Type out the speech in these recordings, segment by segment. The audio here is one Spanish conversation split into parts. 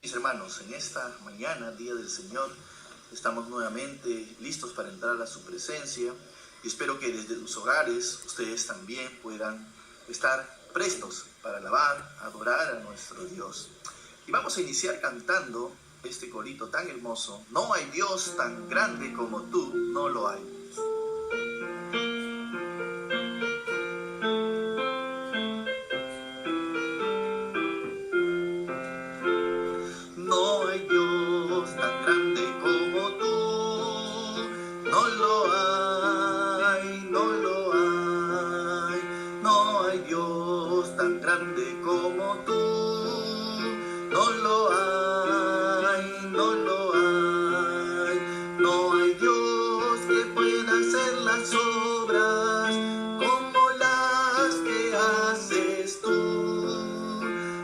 Mis hermanos, en esta mañana, Día del Señor, estamos nuevamente listos para entrar a su presencia y espero que desde sus hogares ustedes también puedan estar prestos para alabar, adorar a nuestro Dios. Y vamos a iniciar cantando este corito tan hermoso: no hay Dios tan grande como tú, no lo hay. No hay Dios tan grande como tú, no lo hay, no lo hay. No hay Dios tan grande como tú, no lo hay, no lo hay. No hay Dios que pueda hacer las obras como las que haces tú.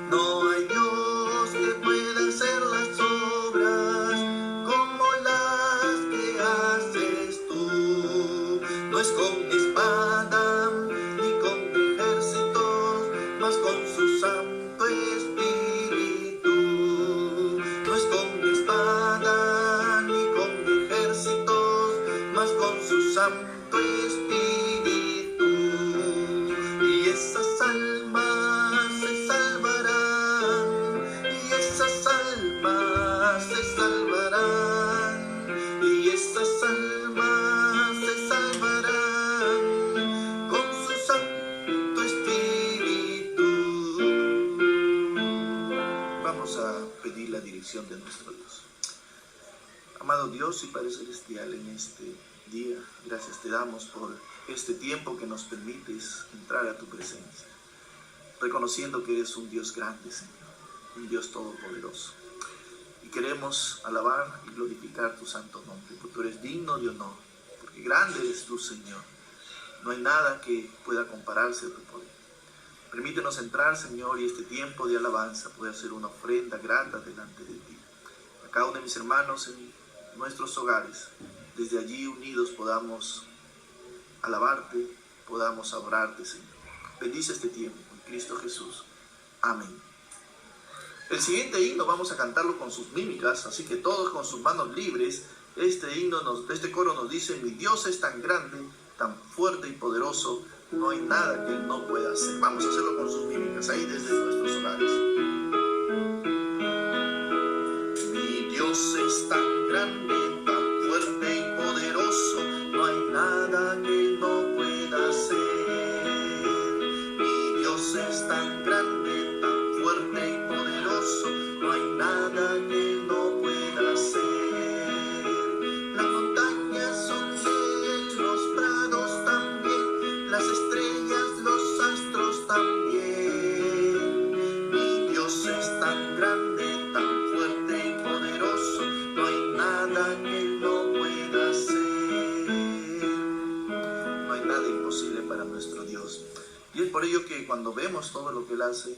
No hay Dios que pueda hacer las obras como las que haces tú. No es con espada ni con ejércitos, mas con su Santo Espíritu. No es con espada ni con ejércitos, mas con su Santo Espíritu. Y esas almas se salvarán, y esas almas se salvarán, y esas almas se salvarán con su Santo Espíritu. Vamos a pedir la dirección de nuestro Dios. Amado Dios y Padre Celestial, en este día, gracias te damos por este tiempo que nos permites entrar a tu presencia, reconociendo que eres un Dios grande, Señor, un Dios todopoderoso. Y queremos alabar y glorificar tu santo nombre, porque tú eres digno de honor, porque grande eres tú, Señor. No hay nada que pueda compararse a tu poder. Permítenos entrar, Señor, y este tiempo de alabanza pueda ser una ofrenda grata delante de ti. A cada uno de mis hermanos en nuestros hogares, desde allí unidos podamos alabarte, podamos adorarte, Señor. Bendice este tiempo en Cristo Jesús. Amén. El siguiente himno vamos a cantarlo con sus mímicas, así que todos con sus manos libres. Este coro nos dice: mi Dios es tan grande, tan fuerte y poderoso, no hay nada que Él no pueda hacer. Vamos a hacerlo con sus mímicas, ahí desde nuestros hogares. Mi Dios es tan grande, tan fuerte y poderoso, no hay nada que no pueda hacer. Mi Dios es tan grande, tan fuerte y poderoso, no hay nada que no pueda hacer. Las montañas son de Él, los prados también, las estrellas, los astros también. Mi Dios es tan grande, tan fuerte y poderoso, no hay nada que Él no pueda hacer. No hay nada imposible para nuestro Dios. Y es por ello que cuando vemos todo lo que Él hace,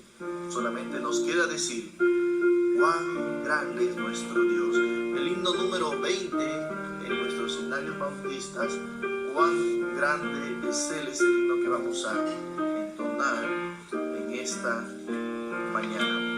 solamente nos queda decir: cuán grande es nuestro Dios. El himno número 20 en nuestros himnarios bautistas, cuán grande es Él, es el himno que vamos a entonar en esta mañana.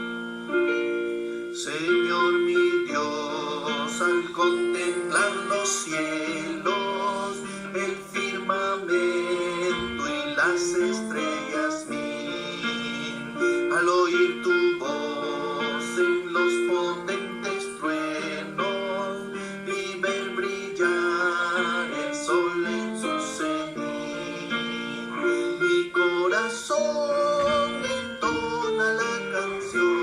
Señor mi Dios, al contemplar los cielos, el firmamento y las estrellas mil, al oír tu voz en los potentes truenos y ver brillar el sol en su cenit, mi corazón entona la canción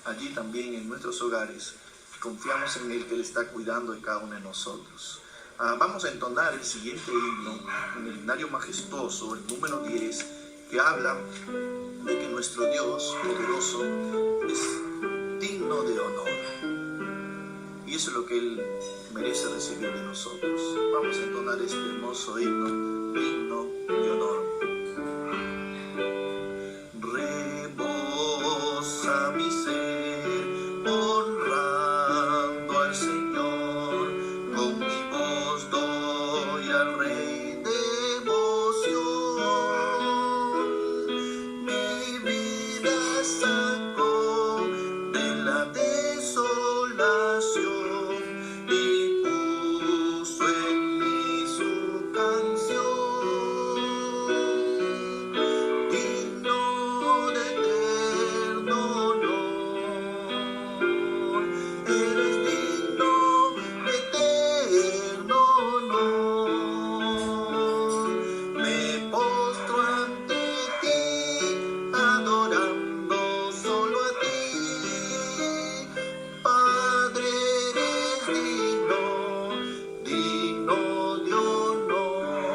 allí también en nuestros hogares. Confiamos en Él, que Él está cuidando de cada uno de nosotros. Vamos a entonar el siguiente himno, en el himnario majestuoso, el número 10, que habla de que nuestro Dios poderoso es digno de honor. Y eso es lo que Él merece recibir de nosotros. Vamos a entonar este hermoso himno, digno de honor. Rebosa mi ser, honrando al Señor, con mi voz doy al Rey devoción. Mi vida sacó de la desolación y puso en mí su canción. Digno de eterno honor, eres digno de eterno honor. Me postro ante ti, adorando solo a ti. Padre, eres digno, digno de honor.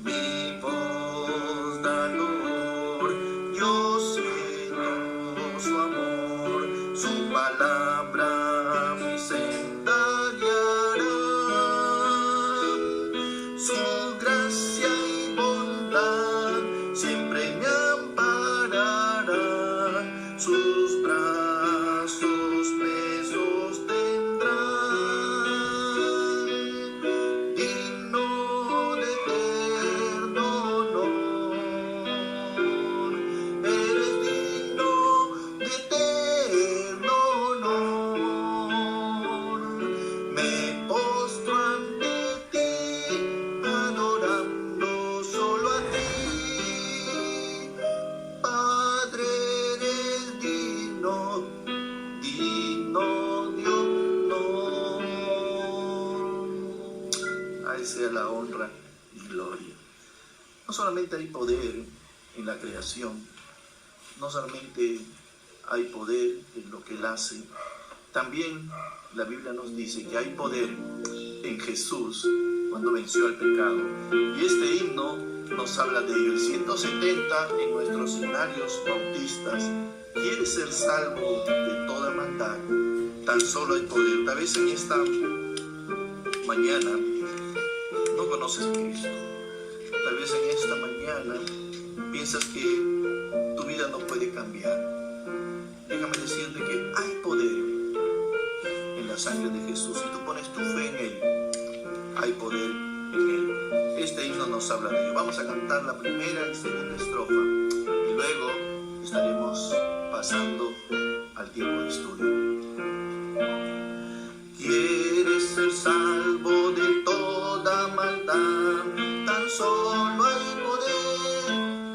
Mi voz da loor, yo siento su amor, su palabra mi senda guiará. Su gracia y bondad siempre me ampararán, sus brazos me sostendrán. Digno de eterno honor, eres digno de eterno honor. Me postro ante ti, adorando solo a ti. Padre, eres digno, digno de honor. A Él sea la honra y gloria. No solamente hay poder en la creación, no solamente hay poder en lo que Él hace, también la Biblia nos dice que hay poder en Jesús cuando venció al pecado. Y este himno nos habla de ello. El 170 en nuestros himnarios bautistas: ¿quieres ser salvo de toda maldad? Tan solo hay poder. Tal vez en esta mañana no conoces a Cristo. Tal vez en esta mañana piensas que tu vida no puede cambiar. Déjame decirte que hay poder en la sangre de Jesús. Si tú pones tu fe en Él, hay poder en Él. Este himno nos habla de ello. Vamos a cantar la primera y segunda estrofa y luego estaremos pasando al tiempo de estudio. ¿Quieres ser salvo de toda maldad? Tan solo hay poder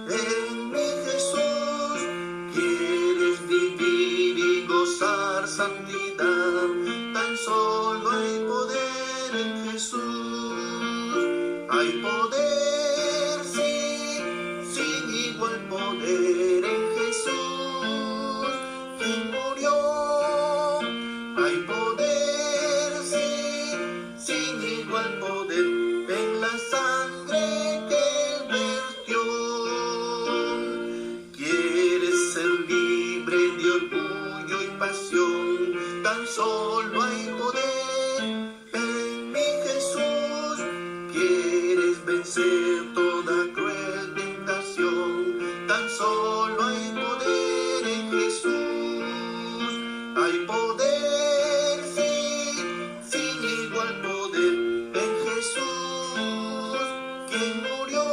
en mi Jesús. ¿Quieres vivir y gozar santidad? Tan solo hay poder en Jesús. Hay poder, sí, sin igual poder en Jesús, quien murió. Hay poder, sí, sin igual poder en la sangre que Él vertió. ¿Quieres ser libre de orgullo y pasión? Tan solo hay poder en mi Jesús. ¿Quieres vencer toda cruel tentación? Tan solo hay poder en Jesús. Hay poder, sí, sin igual poder en Jesús, quien murió.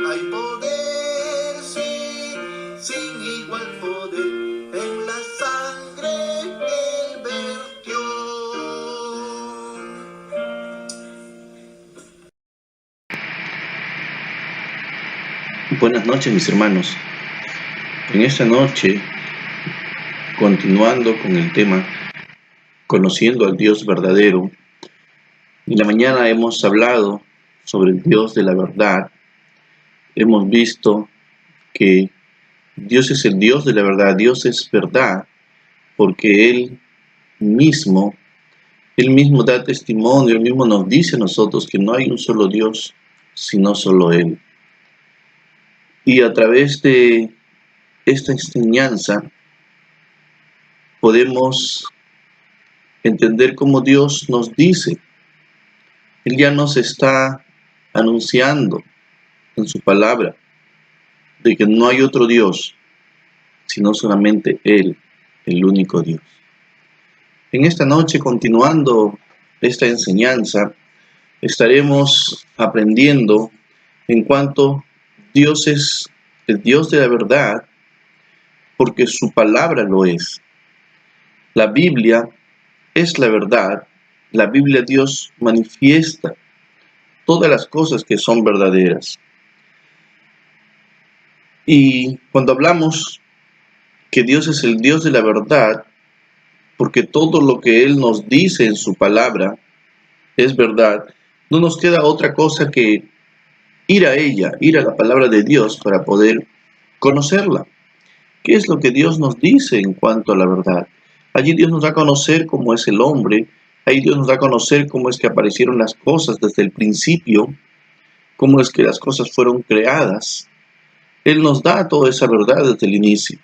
Hay poder, sí, sin igual poder en la sangre que Él vertió. Buenas noches, mis hermanos. En esta noche, continuando con el tema Conociendo al Dios verdadero, en la mañana hemos hablado sobre el Dios de la verdad. Hemos visto que Dios es el Dios de la verdad, Dios es verdad, porque mismo, Él mismo da testimonio, Él mismo nos dice a nosotros que no hay un solo Dios, sino solo Él. Y a través de esta enseñanza podemos entender cómo Dios nos dice. Él ya nos está anunciando en su palabra de que no hay otro Dios, sino solamente Él, el único Dios. En esta noche, continuando esta enseñanza, estaremos aprendiendo en cuanto Dios es el Dios de la verdad, porque su palabra lo es. La Biblia es la verdad. La Biblia Dios manifiesta todas las cosas que son verdaderas. Y cuando hablamos que Dios es el Dios de la verdad, porque todo lo que Él nos dice en su palabra es verdad, no nos queda otra cosa que ir a ella, ir a la palabra de Dios para poder conocerla. ¿Qué es lo que Dios nos dice en cuanto a la verdad? Allí Dios nos da a conocer cómo es el hombre, ahí Dios nos da a conocer cómo es que aparecieron las cosas desde el principio, cómo es que las cosas fueron creadas. Él nos da toda esa verdad desde el inicio.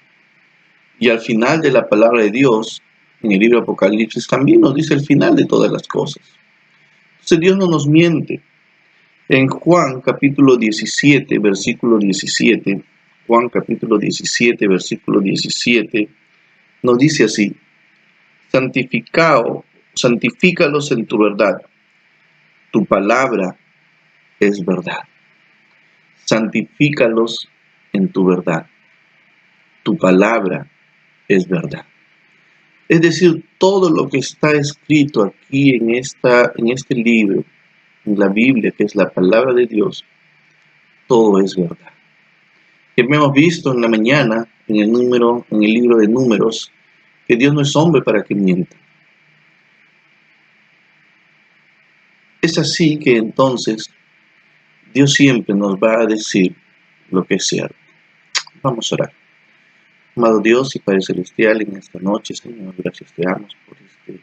Y al final de la palabra de Dios, en el libro de Apocalipsis, también nos dice el final de todas las cosas. Entonces Dios no nos miente. En Juan capítulo 17, versículo 17, Juan capítulo 17, versículo 17, nos dice así: santifícalos en tu verdad, tu palabra es verdad. Santifícalos en tu verdad, tu palabra es verdad. Es decir, todo lo que está escrito aquí en este libro, en la Biblia, que es la palabra de Dios, todo es verdad. Que hemos visto en la mañana, en el libro de Números, que Dios no es hombre para que mienta. Es así que entonces Dios siempre nos va a decir lo que es cierto. Vamos a orar. Amado Dios y Padre Celestial, en esta noche, Señor, gracias te damos por este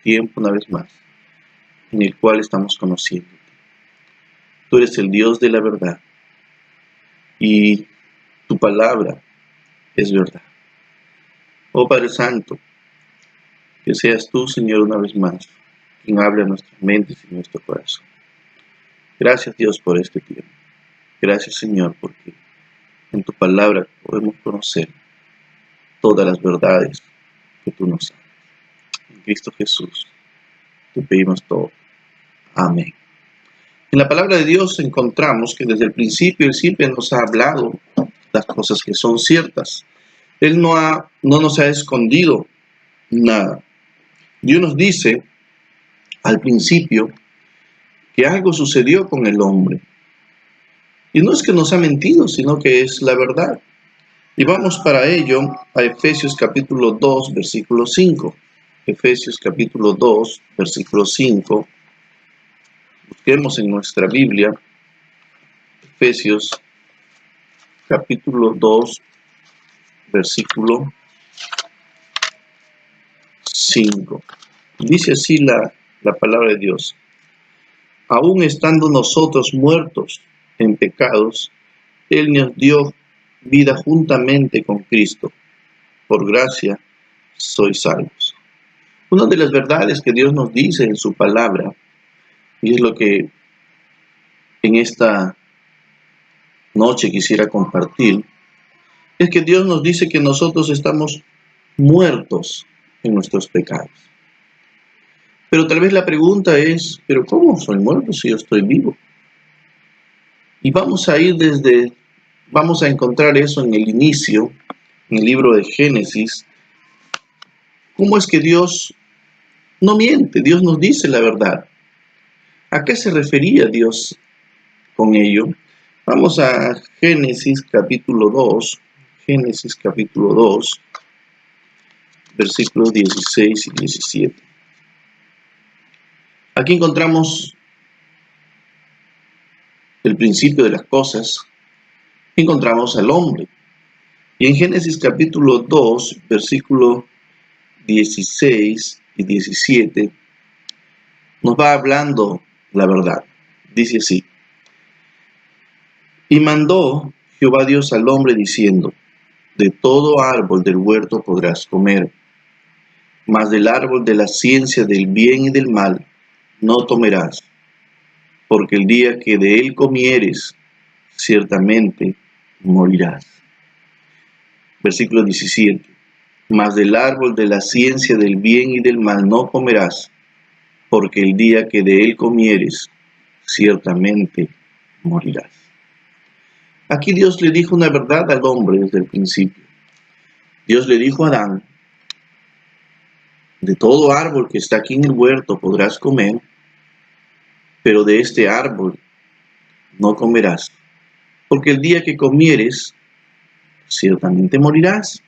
tiempo una vez más, en el cual estamos conociéndote. Tú eres el Dios de la verdad y tu palabra es verdad. Oh Padre Santo, que seas tú, Señor, una vez más, quien hable a nuestras mentes y nuestro corazón. Gracias, Dios, por este tiempo. Gracias, Señor, porque en tu palabra podemos conocer todas las verdades que tú nos das. En Cristo Jesús te pedimos todo. Amén. En la palabra de Dios encontramos que desde el principio Él siempre nos ha hablado las cosas que son ciertas. Él no nos ha escondido nada. Dios nos dice al principio que algo sucedió con el hombre. Y no es que nos ha mentido, sino que es la verdad. Y vamos para ello a Efesios capítulo 2, versículo 5. Efesios capítulo 2, versículo 5. Busquemos en nuestra Biblia, Efesios capítulo 2, versículo 5. Dice así la palabra de Dios: aún estando nosotros muertos en pecados, Él nos dio vida juntamente con Cristo. Por gracia sois salvos. Una de las verdades que Dios nos dice en su palabra, y es lo que en esta noche quisiera compartir, es que Dios nos dice que nosotros estamos muertos en nuestros pecados. Pero tal vez la pregunta es, ¿pero cómo soy muerto si yo estoy vivo? Y vamos a encontrar eso en el inicio, en el libro de Génesis. ¿Cómo es que Dios no miente? Dios nos dice la verdad. ¿A qué se refería Dios con ello? Vamos a Génesis capítulo 2, Génesis capítulo 2, versículos 16 y 17. Aquí encontramos el principio de las cosas, encontramos al hombre. Y en Génesis capítulo 2, versículo 16 y 17, nos va hablando la verdad. Dice así: y mandó Jehová Dios al hombre diciendo: de todo árbol del huerto podrás comer, mas del árbol de la ciencia del bien y del mal no comerás, porque el día que de él comieres, ciertamente morirás. Versículo 17. Mas del árbol de la ciencia del bien y del mal no comerás, porque el día que de él comieres, ciertamente morirás. Aquí Dios le dijo una verdad al hombre desde el principio. Dios le dijo a Adán: de todo árbol que está aquí en el huerto podrás comer, pero de este árbol no comerás, porque el día que comieres, ciertamente morirás.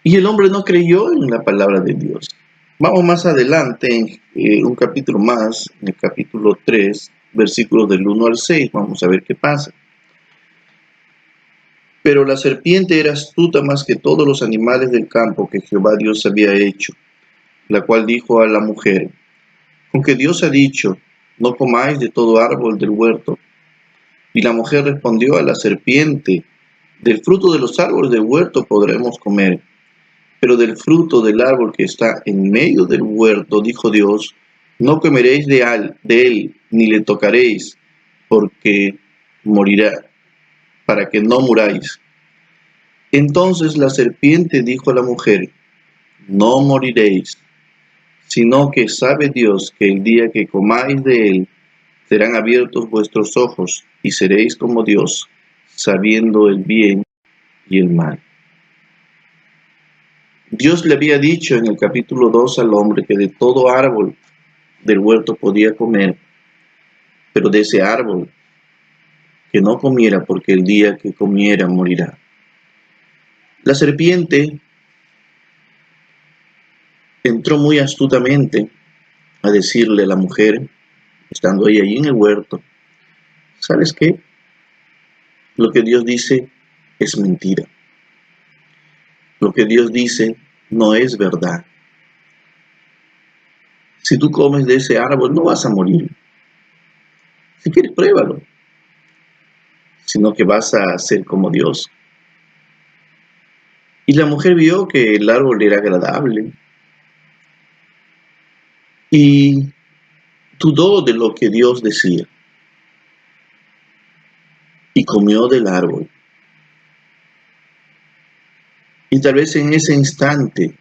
Y el hombre no creyó en la palabra de Dios. Vamos más adelante, en un capítulo más, en el capítulo 3, versículos del 1 al 6, vamos a ver qué pasa. Pero la serpiente era astuta más que todos los animales del campo que Jehová Dios había hecho, la cual dijo a la mujer: con que Dios ha dicho, no comáis de todo árbol del huerto. Y la mujer respondió a la serpiente: del fruto de los árboles del huerto podremos comer, pero del fruto del árbol que está en medio del huerto, dijo Dios, no comeréis de él, ni le tocaréis, porque morirá, para que no muráis. Entonces la serpiente dijo a la mujer: no moriréis, sino que sabe Dios que el día que comáis de él, serán abiertos vuestros ojos, y seréis como Dios, sabiendo el bien y el mal. Dios le había dicho en el capítulo 2 al hombre que de todo árbol del huerto podía comer, pero de ese árbol que no comiera, porque el día que comiera morirá. La serpiente entró muy astutamente a decirle a la mujer, estando ella allí en el huerto: ¿sabes qué? Lo que Dios dice es mentira. Lo que Dios dice no es verdad. Si tú comes de ese árbol no vas a morir. Si quieres, pruébalo. Sino que vas a ser como Dios. Y la mujer vio que el árbol era agradable y dudó de lo que Dios decía y comió del árbol. Y tal vez en ese instante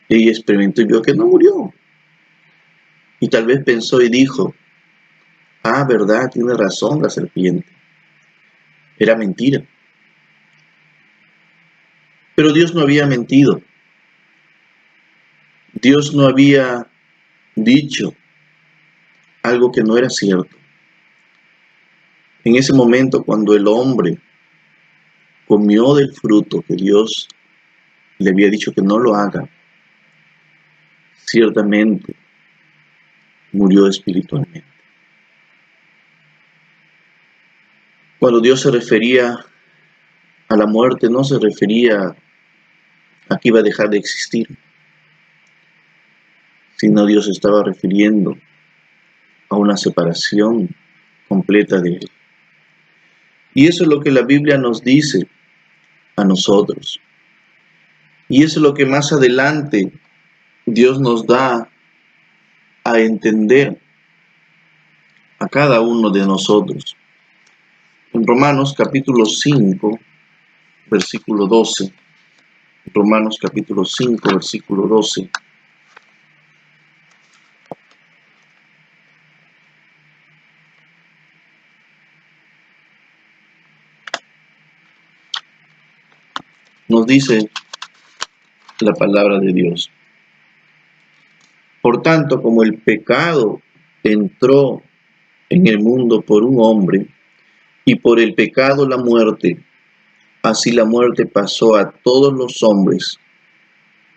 ella experimentó y vio que no murió. Y tal vez pensó y dijo: ah, verdad, tiene razón la serpiente. Era mentira. Pero Dios no había mentido. Dios no había dicho algo que no era cierto. En ese momento, cuando el hombre comió del fruto que Dios le había dicho que no lo haga, ciertamente murió espiritualmente. Cuando Dios se refería a la muerte, no se refería a que iba a dejar de existir, sino Dios estaba refiriendo a una separación completa de Él. Y eso es lo que la Biblia nos dice a nosotros. Y eso es lo que más adelante Dios nos da a entender a cada uno de nosotros. En Romanos capítulo 5, versículo 12. Romanos capítulo 5, versículo 12. Nos dice la palabra de Dios: por tanto, como el pecado entró en el mundo por un hombre, y por el pecado la muerte, así la muerte pasó a todos los hombres,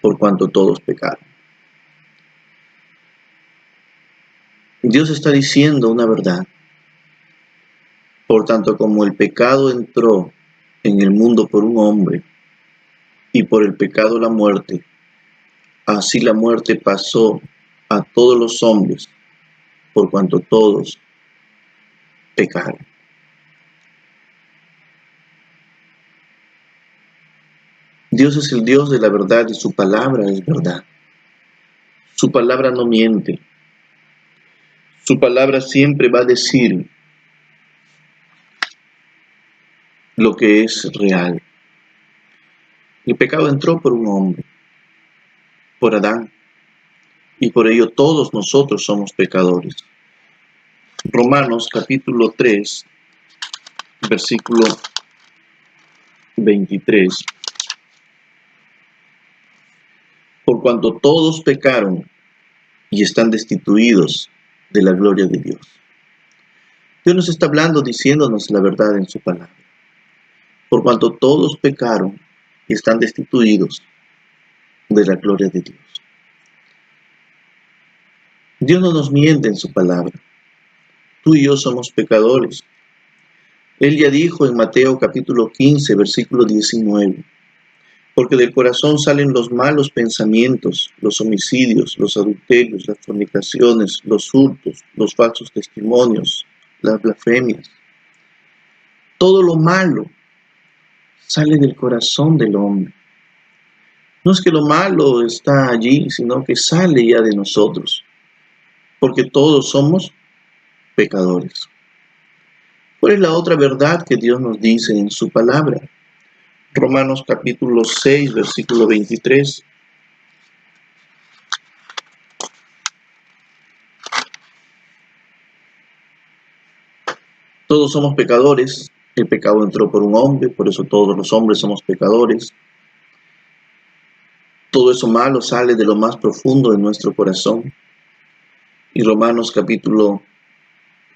por cuanto todos pecaron. Dios está diciendo una verdad. Por tanto, como el pecado entró en el mundo por un hombre, y por el pecado la muerte, así la muerte pasó a todos los hombres, por cuanto todos pecaron. Dios es el Dios de la verdad y su palabra es verdad. Su palabra no miente. Su palabra siempre va a decir lo que es real. El pecado entró por un hombre, por Adán, y por ello todos nosotros somos pecadores. Romanos capítulo 3, versículo 23. Por cuanto todos pecaron y están destituidos de la gloria de Dios. Dios nos está hablando, diciéndonos la verdad en su palabra. Por cuanto todos pecaron y están destituidos de la gloria de Dios. Dios no nos miente en su palabra. Tú y yo somos pecadores. Él ya dijo en Mateo capítulo 15, versículo 19, porque del corazón salen los malos pensamientos, los homicidios, los adulterios, las fornicaciones, los hurtos, los falsos testimonios, las blasfemias. Todo lo malo sale del corazón del hombre. No es que lo malo está allí, sino que sale ya de nosotros, porque todos somos pecadores. ¿Cuál es la otra verdad que Dios nos dice en su palabra? Romanos capítulo 6, versículo 23. Todos somos pecadores, el pecado entró por un hombre, por eso todos los hombres somos pecadores. Todo eso malo sale de lo más profundo de nuestro corazón. Y Romanos capítulo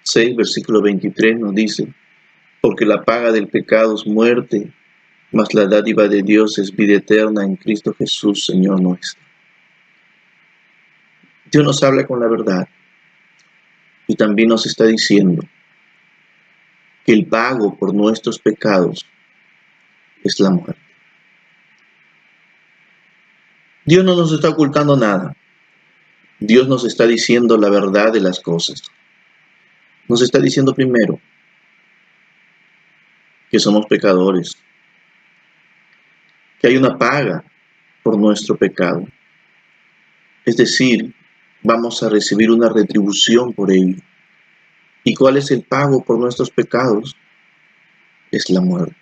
6, versículo 23 nos dice, porque la paga del pecado es muerte, mas la dádiva de Dios es vida eterna en Cristo Jesús, Señor nuestro. Dios nos habla con la verdad y también nos está diciendo que el pago por nuestros pecados es la muerte. Dios no nos está ocultando nada. Dios nos está diciendo la verdad de las cosas. Nos está diciendo primero que somos pecadores, que hay una paga por nuestro pecado. Es decir, vamos a recibir una retribución por ello. ¿Y cuál es el pago por nuestros pecados? Es la muerte.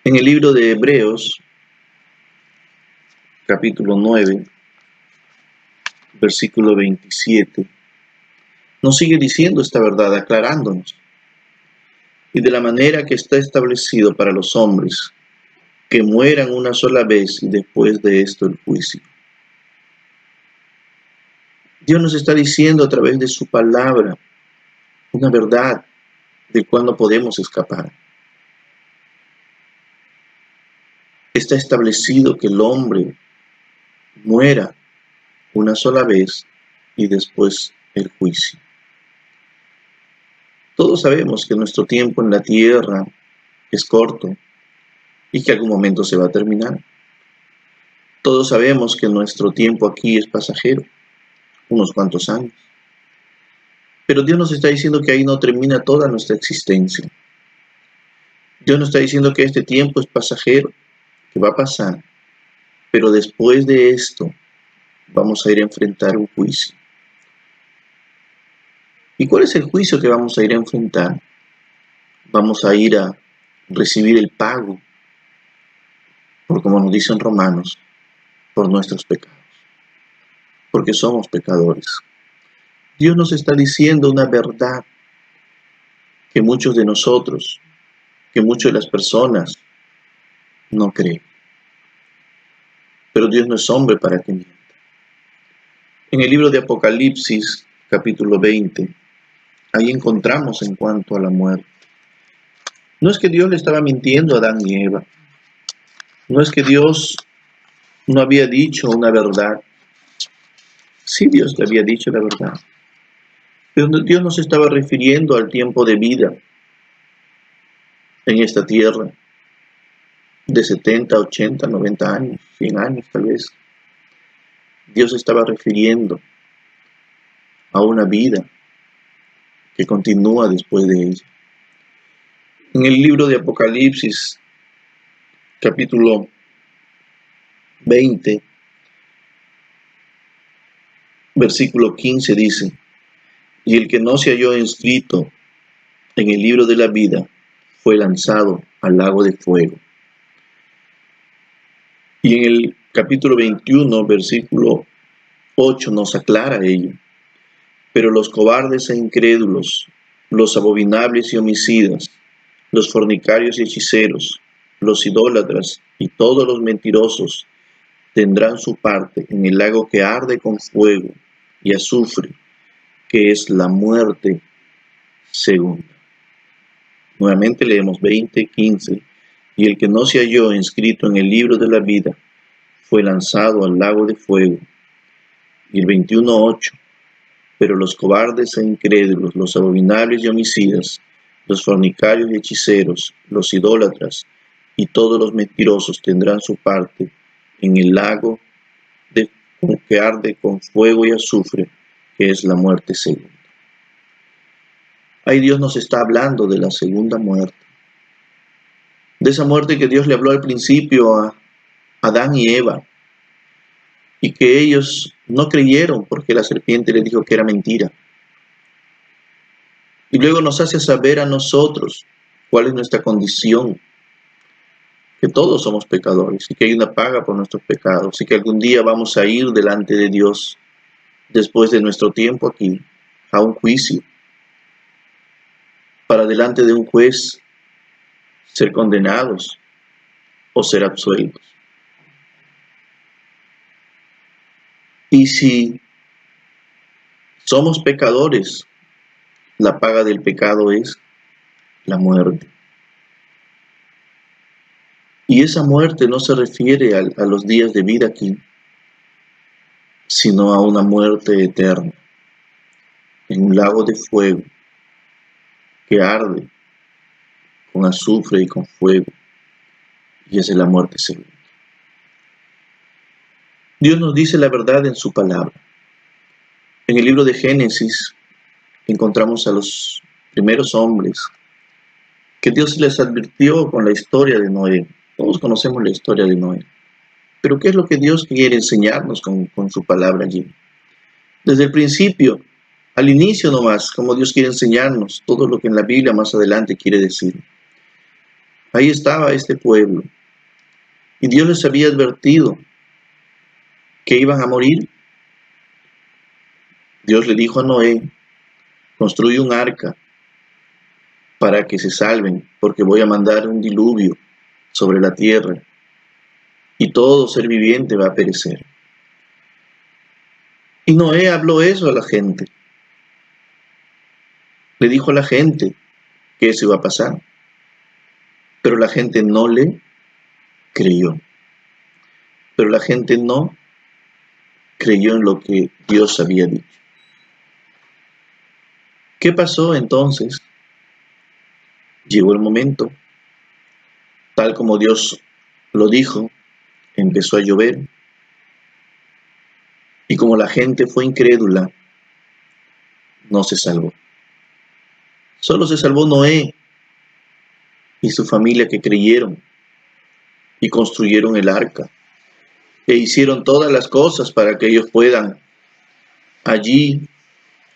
En el libro de Hebreos, capítulo 9, versículo 27, nos sigue diciendo esta verdad, aclarándonos. Y de la manera que está establecido para los hombres, que mueran una sola vez y después de esto el juicio. Dios nos está diciendo a través de su palabra una verdad de cual no podemos escapar. Está establecido que el hombre muera una sola vez y después el juicio. Todos sabemos que nuestro tiempo en la tierra es corto y que algún momento se va a terminar. Todos sabemos que nuestro tiempo aquí es pasajero, unos cuantos años. Pero Dios nos está diciendo que ahí no termina toda nuestra existencia. Dios nos está diciendo que este tiempo es pasajero, que va a pasar, pero después de esto vamos a ir a enfrentar un juicio. ¿Y cuál es el juicio que vamos a ir a enfrentar? Vamos a ir a recibir el pago, por como nos dicen Romanos, por nuestros pecados, porque somos pecadores. Dios nos está diciendo una verdad que muchos de nosotros, que muchas de las personas no creen. Pero Dios no es hombre para que mienta. En el libro de Apocalipsis, capítulo 20, ahí encontramos en cuanto a la muerte. No es que Dios le estaba mintiendo a Adán y Eva. No es que Dios no había dicho una verdad. Sí, Dios le había dicho la verdad. Pero Dios no se estaba refiriendo al tiempo de vida en esta tierra de 70, 80, 90 años, 100 años tal vez. Dios estaba refiriendo a una vida que continúa después de ella. En el libro de Apocalipsis, capítulo 20, versículo 15 dice: y el que no se halló inscrito en el libro de la vida fue lanzado al lago de fuego. Y en el capítulo 21, versículo 8 nos aclara ello. Pero los cobardes e incrédulos, los abominables y homicidas, los fornicarios y hechiceros, los idólatras y todos los mentirosos tendrán su parte en el lago que arde con fuego y azufre, que es la muerte segunda. Nuevamente leemos 20:15. Y el que no se halló inscrito en el libro de la vida fue lanzado al lago de fuego. Y el 21:8. Pero los cobardes e incrédulos, los abominables y homicidas, los fornicarios y hechiceros, los idólatras y todos los mentirosos tendrán su parte en el lago que arde con fuego y azufre, que es la muerte segunda. Ahí Dios nos está hablando de la segunda muerte. De esa muerte que Dios le habló al principio a Adán y Eva, y que ellos no creyeron porque la serpiente les dijo que era mentira. Y luego nos hace saber a nosotros cuál es nuestra condición, que todos somos pecadores y que hay una paga por nuestros pecados y que algún día vamos a ir delante de Dios después de nuestro tiempo aquí a un juicio, para delante de un juez ser condenados o ser absueltos. Y si somos pecadores, la paga del pecado es la muerte. Y esa muerte no se refiere a los días de vida aquí, sino a una muerte eterna, en un lago de fuego que arde con azufre y con fuego, y esa es la muerte segunda. Dios nos dice la verdad en su palabra. En el libro de Génesis encontramos a los primeros hombres que Dios les advirtió con la historia de Noé. Todos conocemos la historia de Noé. Pero ¿qué es lo que Dios quiere enseñarnos con su palabra allí? Desde el principio, al inicio nomás, como Dios quiere enseñarnos todo lo que en la Biblia más adelante quiere decir. Ahí estaba este pueblo. Y Dios les había advertido que iban a morir. Dios le dijo a Noé: construye un arca para que se salven, porque voy a mandar un diluvio sobre la tierra y todo ser viviente va a perecer. Y Noé habló eso a la gente. Le dijo a la gente que eso iba a pasar. Pero la gente no le creyó. Pero la gente no creyó en lo que Dios había dicho. ¿Qué pasó entonces? Llegó el momento, tal como Dios lo dijo, empezó a llover. Y como la gente fue incrédula, no se salvó. Solo se salvó Noé y su familia, que creyeron y construyeron el arca, e hicieron todas las cosas para que ellos puedan allí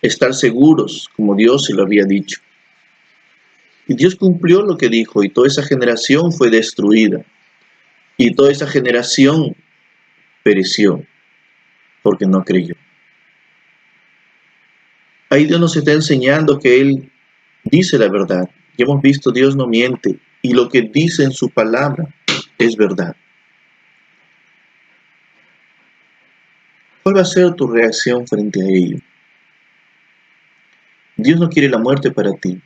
estar seguros, como Dios se lo había dicho. Y Dios cumplió lo que dijo, y toda esa generación fue destruida, y toda esa generación pereció, porque no creyó. Ahí Dios nos está enseñando que Él dice la verdad. Y hemos visto, Dios no miente, y lo que dice en su palabra es verdad. ¿Cuál va a ser tu reacción frente a ello? Dios no quiere la muerte para ti,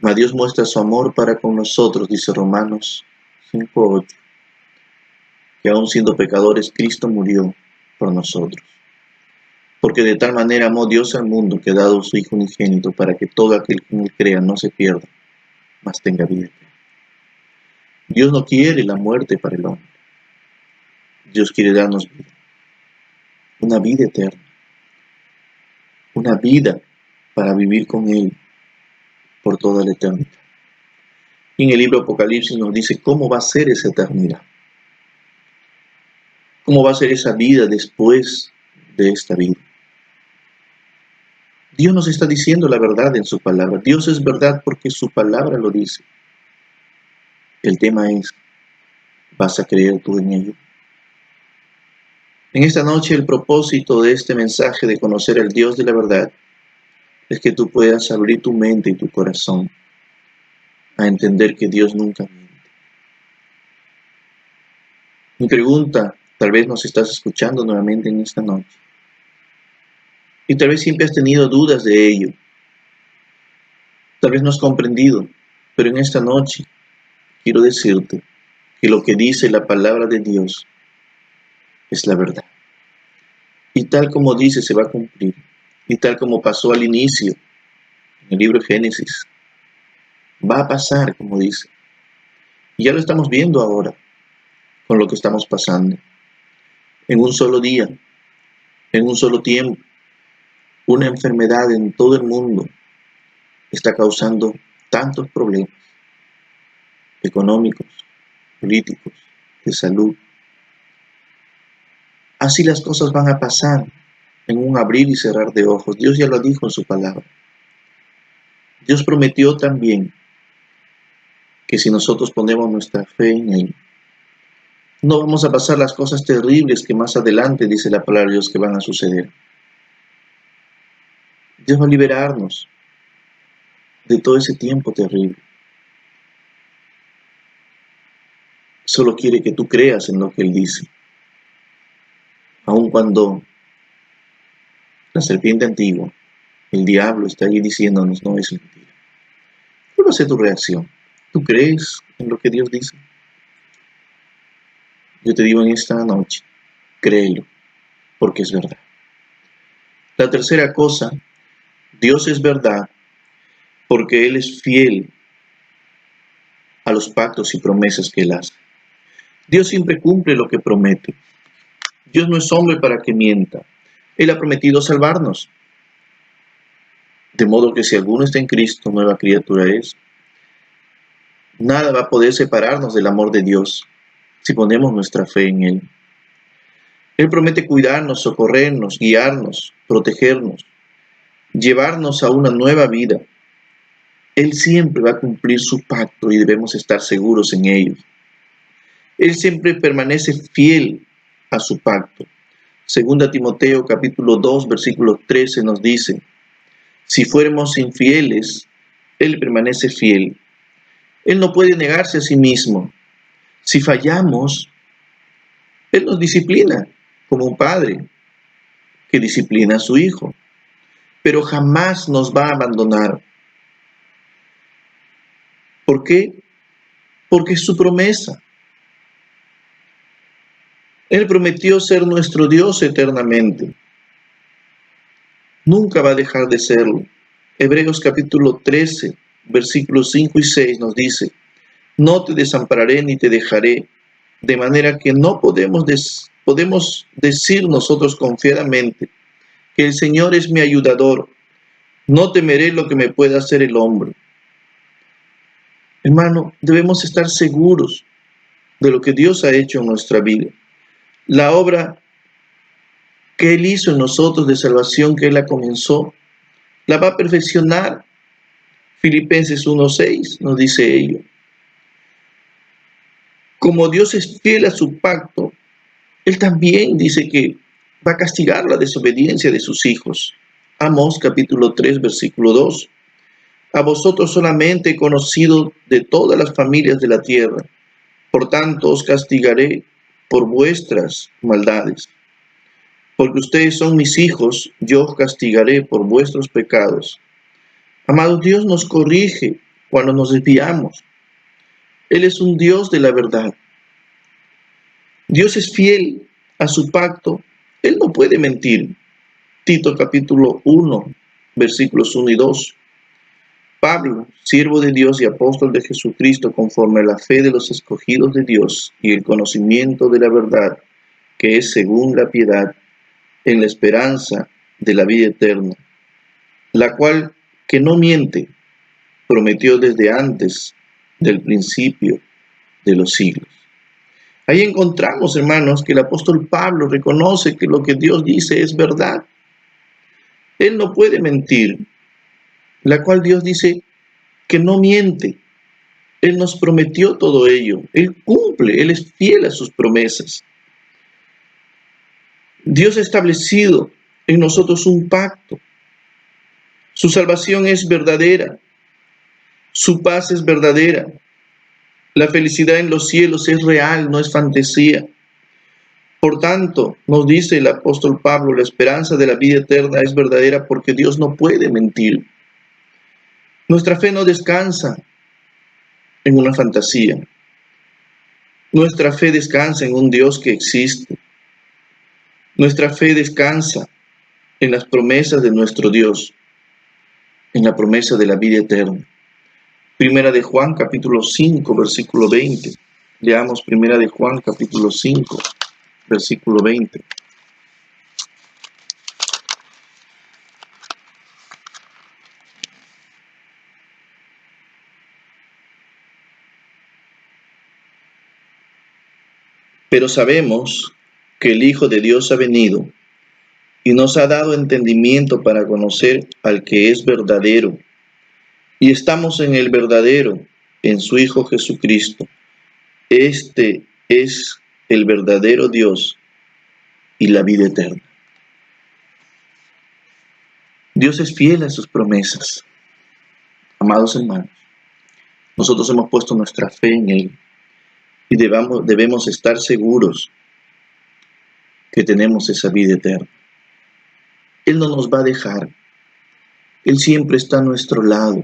mas Dios muestra su amor para con nosotros, dice Romanos 5:8, que aun siendo pecadores, Cristo murió por nosotros. Porque de tal manera amó Dios al mundo, que ha dado su Hijo unigénito, para que todo aquel que en él crea no se pierda, mas tenga vida. Dios no quiere la muerte para el hombre. Dios quiere darnos vida, una vida eterna, una vida para vivir con Él por toda la eternidad. Y en el libro Apocalipsis nos dice cómo va a ser esa eternidad, cómo va a ser esa vida después de esta vida. Dios nos está diciendo la verdad en su palabra. Dios es verdad porque su palabra lo dice. El tema es, ¿vas a creer tú en ello? En esta noche el propósito de este mensaje de conocer al Dios de la verdad es que tú puedas abrir tu mente y tu corazón a entender que Dios nunca miente. Mi pregunta, tal vez nos estás escuchando nuevamente en esta noche, y tal vez siempre has tenido dudas de ello, tal vez no has comprendido, pero en esta noche quiero decirte que lo que dice la palabra de Dios es la verdad. Y tal como dice, se va a cumplir. Y tal como pasó al inicio, en el libro de Génesis, va a pasar como dice. Y ya lo estamos viendo ahora, con lo que estamos pasando. En un solo día, en un solo tiempo, una enfermedad en todo el mundo está causando tantos problemas económicos, políticos, de salud. Así las cosas van a pasar en un abrir y cerrar de ojos. Dios ya lo dijo en su palabra. Dios prometió también que si nosotros ponemos nuestra fe en Él, no vamos a pasar las cosas terribles que más adelante dice la palabra de Dios que van a suceder. Dios va a liberarnos de todo ese tiempo terrible. Solo quiere que tú creas en lo que Él dice. Aun cuando la serpiente antigua, el diablo, está allí diciéndonos, no es mentira. ¿Cuál va a ser tu reacción? ¿Tú crees en lo que Dios dice? Yo te digo en esta noche, créelo, porque es verdad. La tercera cosa, Dios es verdad porque Él es fiel a los pactos y promesas que Él hace. Dios siempre cumple lo que promete. Dios no es hombre para que mienta. Él ha prometido salvarnos. De modo que si alguno está en Cristo, nueva criatura es. Nada va a poder separarnos del amor de Dios si ponemos nuestra fe en Él. Él promete cuidarnos, socorrernos, guiarnos, protegernos, llevarnos a una nueva vida. Él siempre va a cumplir su pacto y debemos estar seguros en ello. Él siempre permanece fiel a su pacto. Segunda Timoteo capítulo 2, versículo 13 nos dice, si fuéramos infieles, Él permanece fiel. Él no puede negarse a sí mismo. Si fallamos, Él nos disciplina como un padre que disciplina a su hijo, pero jamás nos va a abandonar. ¿Por qué? Porque es su promesa. Él prometió ser nuestro Dios eternamente. Nunca va a dejar de serlo. Hebreos capítulo 13, versículos 5 y 6 nos dice, no te desampararé ni te dejaré, de manera que no podemos decir nosotros confiadamente que el Señor es mi ayudador, no temeré lo que me pueda hacer el hombre. Hermano, debemos estar seguros de lo que Dios ha hecho en nuestra vida. La obra que Él hizo en nosotros de salvación, que Él la comenzó, la va a perfeccionar. Filipenses 1:6 nos dice ello. Como Dios es fiel a su pacto, Él también dice que va a castigar la desobediencia de sus hijos. Amós capítulo 3, versículo 2. A vosotros solamente he conocido de todas las familias de la tierra, por tanto os castigaré por vuestras maldades. Porque ustedes son mis hijos, yo os castigaré por vuestros pecados. Amados, Dios nos corrige cuando nos desviamos. Él es un Dios de la verdad. Dios es fiel a su pacto. Él no puede mentir. Tito capítulo 1, versículos 1 y 2. Pablo, siervo de Dios y apóstol de Jesucristo, conforme a la fe de los escogidos de Dios y el conocimiento de la verdad, que es según la piedad, en la esperanza de la vida eterna, la cual, que no miente, prometió desde antes del principio de los siglos. Ahí encontramos, hermanos, que el apóstol Pablo reconoce que lo que Dios dice es verdad. Él no puede mentir, la cual Dios dice que no miente. Él nos prometió todo ello. Él cumple, Él es fiel a sus promesas. Dios ha establecido en nosotros un pacto. Su salvación es verdadera. Su paz es verdadera. La felicidad en los cielos es real, no es fantasía. Por tanto, nos dice el apóstol Pablo, la esperanza de la vida eterna es verdadera porque Dios no puede mentir. Nuestra fe no descansa en una fantasía. Nuestra fe descansa en un Dios que existe. Nuestra fe descansa en las promesas de nuestro Dios, en la promesa de la vida eterna. Primera de Juan, capítulo 5, versículo 20. Leamos Primera de Juan, capítulo 5, versículo 20. Pero sabemos que el Hijo de Dios ha venido y nos ha dado entendimiento para conocer al que es verdadero. Y estamos en el verdadero, en su Hijo Jesucristo. Este es el verdadero Dios y la vida eterna. Dios es fiel a sus promesas. Amados hermanos, nosotros hemos puesto nuestra fe en Él y debemos estar seguros que tenemos esa vida eterna. Él no nos va a dejar. Él siempre está a nuestro lado.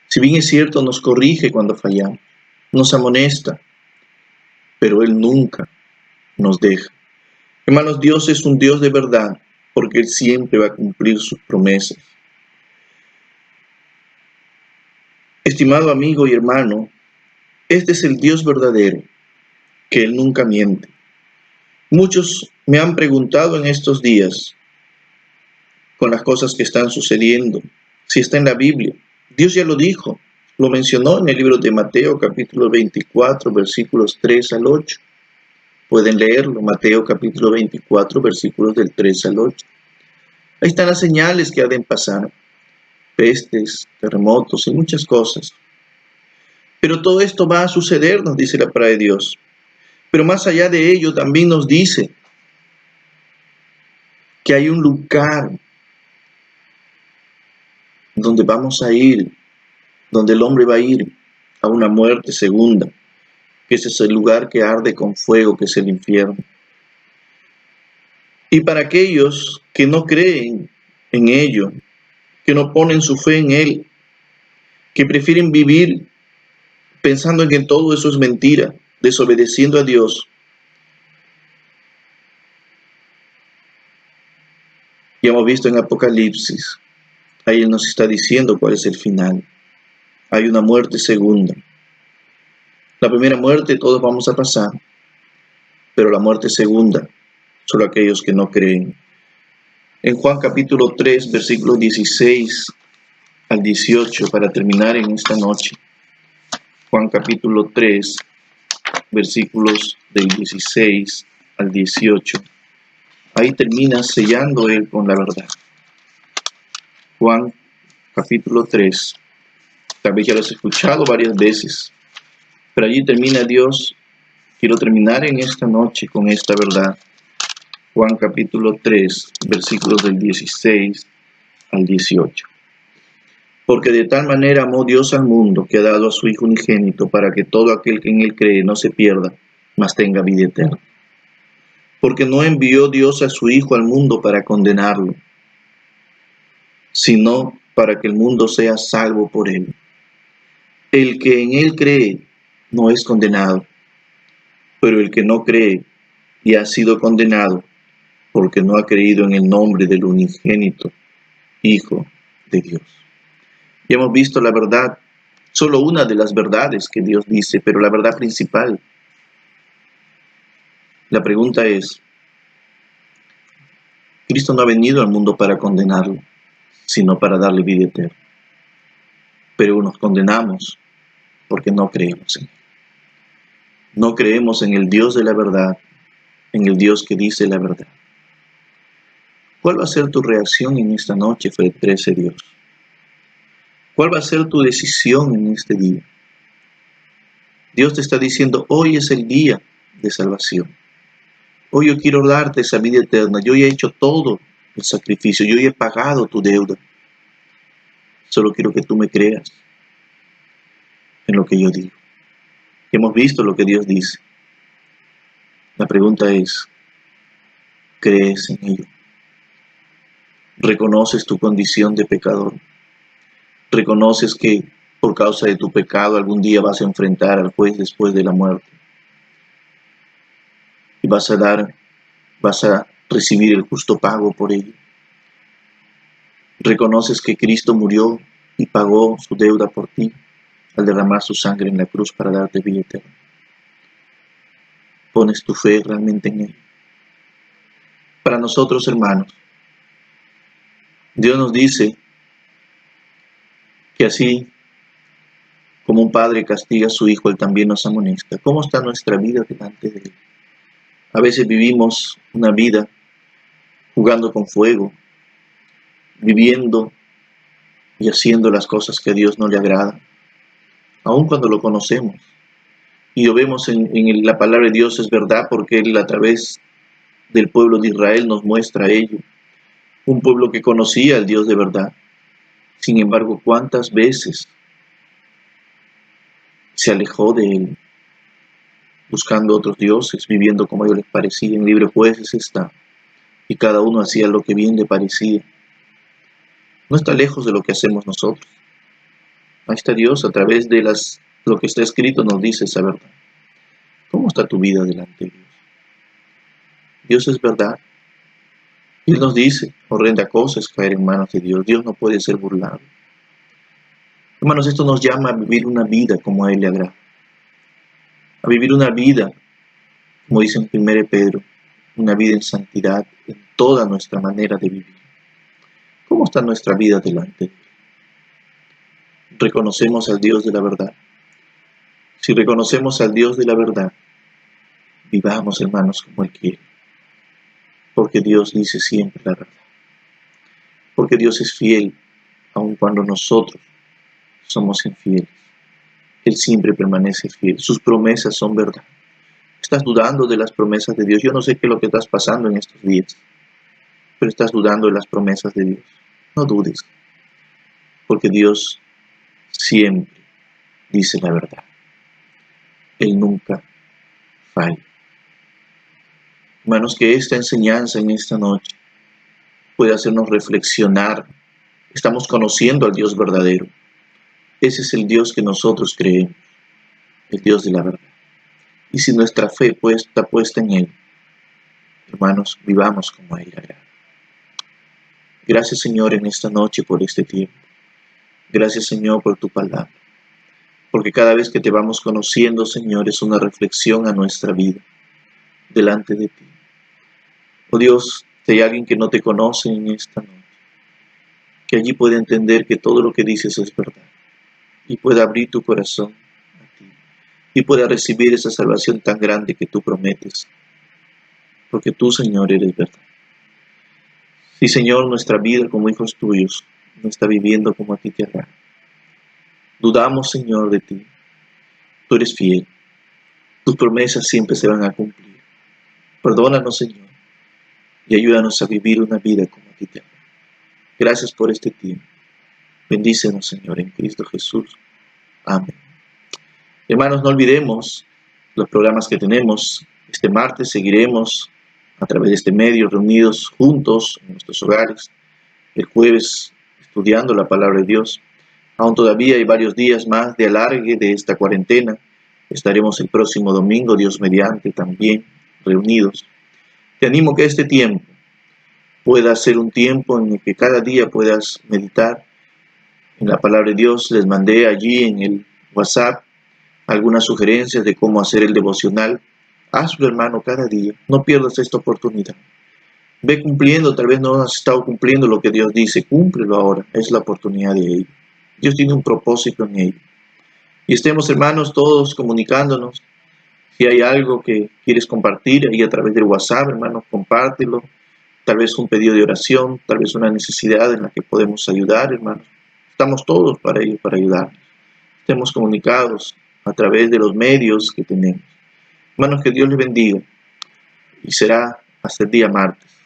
Si bien es cierto, nos corrige cuando fallamos, nos amonesta, pero Él nunca nos deja. Hermanos, Dios es un Dios de verdad, porque Él siempre va a cumplir sus promesas. Estimado amigo y hermano, este es el Dios verdadero, que Él nunca miente. Muchos me han preguntado en estos días, con las cosas que están sucediendo, si está en la Biblia. Dios ya lo dijo, lo mencionó en el libro de Mateo, capítulo 24, versículos 3 al 8. Pueden leerlo, Mateo capítulo 24, versículos del 3 al 8. Ahí están las señales que ha de pasar, pestes, terremotos y muchas cosas. Pero todo esto va a suceder, nos dice la palabra de Dios. Pero más allá de ello, también nos dice que hay un lugar donde vamos a ir, donde el hombre va a ir a una muerte segunda, que ese es el lugar que arde con fuego, que es el infierno. Y para aquellos que no creen en ello, que no ponen su fe en Él, que prefieren vivir pensando en que todo eso es mentira, desobedeciendo a Dios, ya hemos visto en Apocalipsis, ahí Él nos está diciendo cuál es el final. Hay una muerte segunda. La primera muerte todos vamos a pasar, pero la muerte segunda, solo aquellos que no creen. En Juan capítulo 3, versículos 16 al 18, para terminar en esta noche. Juan capítulo 3, versículos del 16 al 18. Ahí termina sellando Él con la verdad. Juan capítulo 3. Tal vez ya lo has escuchado varias veces, pero allí termina Dios. Quiero terminar en esta noche con esta verdad. Juan capítulo 3, versículos del 16 al 18. Porque de tal manera amó Dios al mundo que ha dado a su Hijo unigénito para que todo aquel que en Él cree no se pierda, mas tenga vida eterna. Porque no envió Dios a su Hijo al mundo para condenarlo, sino para que el mundo sea salvo por Él. El que en Él cree no es condenado, pero el que no cree y ha sido condenado porque no ha creído en el nombre del unigénito Hijo de Dios. Ya hemos visto la verdad, solo una de las verdades que Dios dice, pero la verdad principal. La pregunta es, Cristo no ha venido al mundo para condenarlo, sino para darle vida eterna. Pero nos condenamos porque no creemos en Él. No creemos en el Dios de la verdad, en el Dios que dice la verdad. ¿Cuál va a ser tu reacción en esta noche frente a ese Dios? ¿Cuál va a ser tu decisión en este día? Dios te está diciendo, hoy es el día de salvación. Hoy yo quiero darte esa vida eterna. Yo ya he hecho todo el sacrificio. Yo ya he pagado tu deuda. Solo quiero que tú me creas en lo que yo digo. Hemos visto lo que Dios dice. La pregunta es, ¿crees en ello? ¿Reconoces tu condición de pecador? ¿Reconoces que por causa de tu pecado algún día vas a enfrentar al juez después de la muerte? Y vas a recibir el justo pago por ello. ¿Reconoces que Cristo murió y pagó su deuda por ti al derramar su sangre en la cruz para darte vida eterna? ¿Pones tu fe realmente en Él? Para nosotros, hermanos, Dios nos dice que así como un padre castiga a su hijo, Él también nos amonesta. ¿Cómo está nuestra vida delante de Él? A veces vivimos una vida jugando con fuego, viviendo y haciendo las cosas que a Dios no le agradan, aun cuando lo conocemos. Y lo vemos en la palabra de Dios, es verdad, porque Él a través del pueblo de Israel nos muestra ello. Un pueblo que conocía al Dios de verdad. Sin embargo, ¿cuántas veces se alejó de Él, buscando otros dioses, viviendo como a ellos les parecía? En Libre Jueces está, y cada uno hacía lo que bien le parecía. No está lejos de lo que hacemos nosotros. Ahí está Dios, a través de lo que está escrito nos dice esa verdad. ¿Cómo está tu vida delante de Dios? Dios es verdad. Él nos dice, horrenda cosa es caer en manos de Dios. Dios no puede ser burlado. Hermanos, esto nos llama a vivir una vida como a Él le agrada. A vivir una vida, como dice en 1 Pedro, una vida en santidad en toda nuestra manera de vivir. ¿Cómo está nuestra vida delante de Él? ¿Reconocemos al Dios de la verdad? Si reconocemos al Dios de la verdad, vivamos, hermanos, como Él quiere. Porque Dios dice siempre la verdad. Porque Dios es fiel, aun cuando nosotros somos infieles. Él siempre permanece fiel. Sus promesas son verdad. ¿Estás dudando de las promesas de Dios? Yo no sé qué es lo que estás pasando en estos días, pero estás dudando de las promesas de Dios. No dudes, porque Dios siempre dice la verdad. Él nunca falla. Hermanos, que esta enseñanza en esta noche puede hacernos reflexionar. Estamos conociendo al Dios verdadero. Ese es el Dios que nosotros creemos, el Dios de la verdad. Y si nuestra fe está puesta en Él, hermanos, vivamos como a Él agrada. Gracias, Señor, en esta noche por este tiempo. Gracias, Señor, por tu palabra. Porque cada vez que te vamos conociendo, Señor, es una reflexión a nuestra vida delante de ti. Oh Dios, si hay alguien que no te conoce en esta noche, que allí pueda entender que todo lo que dices es verdad y pueda abrir tu corazón a ti y pueda recibir esa salvación tan grande que tú prometes, porque tú, Señor, eres verdad. Si, Señor, nuestra vida como hijos tuyos no está viviendo como a ti te agrada, dudamos, Señor, de ti. Tú eres fiel. Tus promesas siempre se van a cumplir. Perdónanos, Señor, y ayúdanos a vivir una vida como a ti te agrada. Gracias por este tiempo. Bendícenos, Señor, en Cristo Jesús. Amén. Hermanos, no olvidemos los programas que tenemos. Este martes seguiremos a través de este medio reunidos juntos en nuestros hogares. El jueves estudiando la palabra de Dios. Aún todavía hay varios días más de alargue de esta cuarentena. Estaremos el próximo domingo, Dios mediante, también reunidos. Te animo que este tiempo pueda ser un tiempo en el que cada día puedas meditar en la palabra de Dios. Les mandé allí en el WhatsApp algunas sugerencias de cómo hacer el devocional. Hazlo, hermano, cada día. No pierdas esta oportunidad. Ve cumpliendo, tal vez no has estado cumpliendo lo que Dios dice. Cúmplelo ahora, es la oportunidad de ello. Dios tiene un propósito en ello. Y estemos, hermanos, todos comunicándonos. Si hay algo que quieres compartir ahí a través del WhatsApp, hermanos, compártelo. Tal vez un pedido de oración, tal vez una necesidad en la que podemos ayudar, hermanos. Estamos todos para ello, para ayudarnos. Estemos comunicados a través de los medios que tenemos. Hermanos, que Dios les bendiga. Y será hasta el día martes.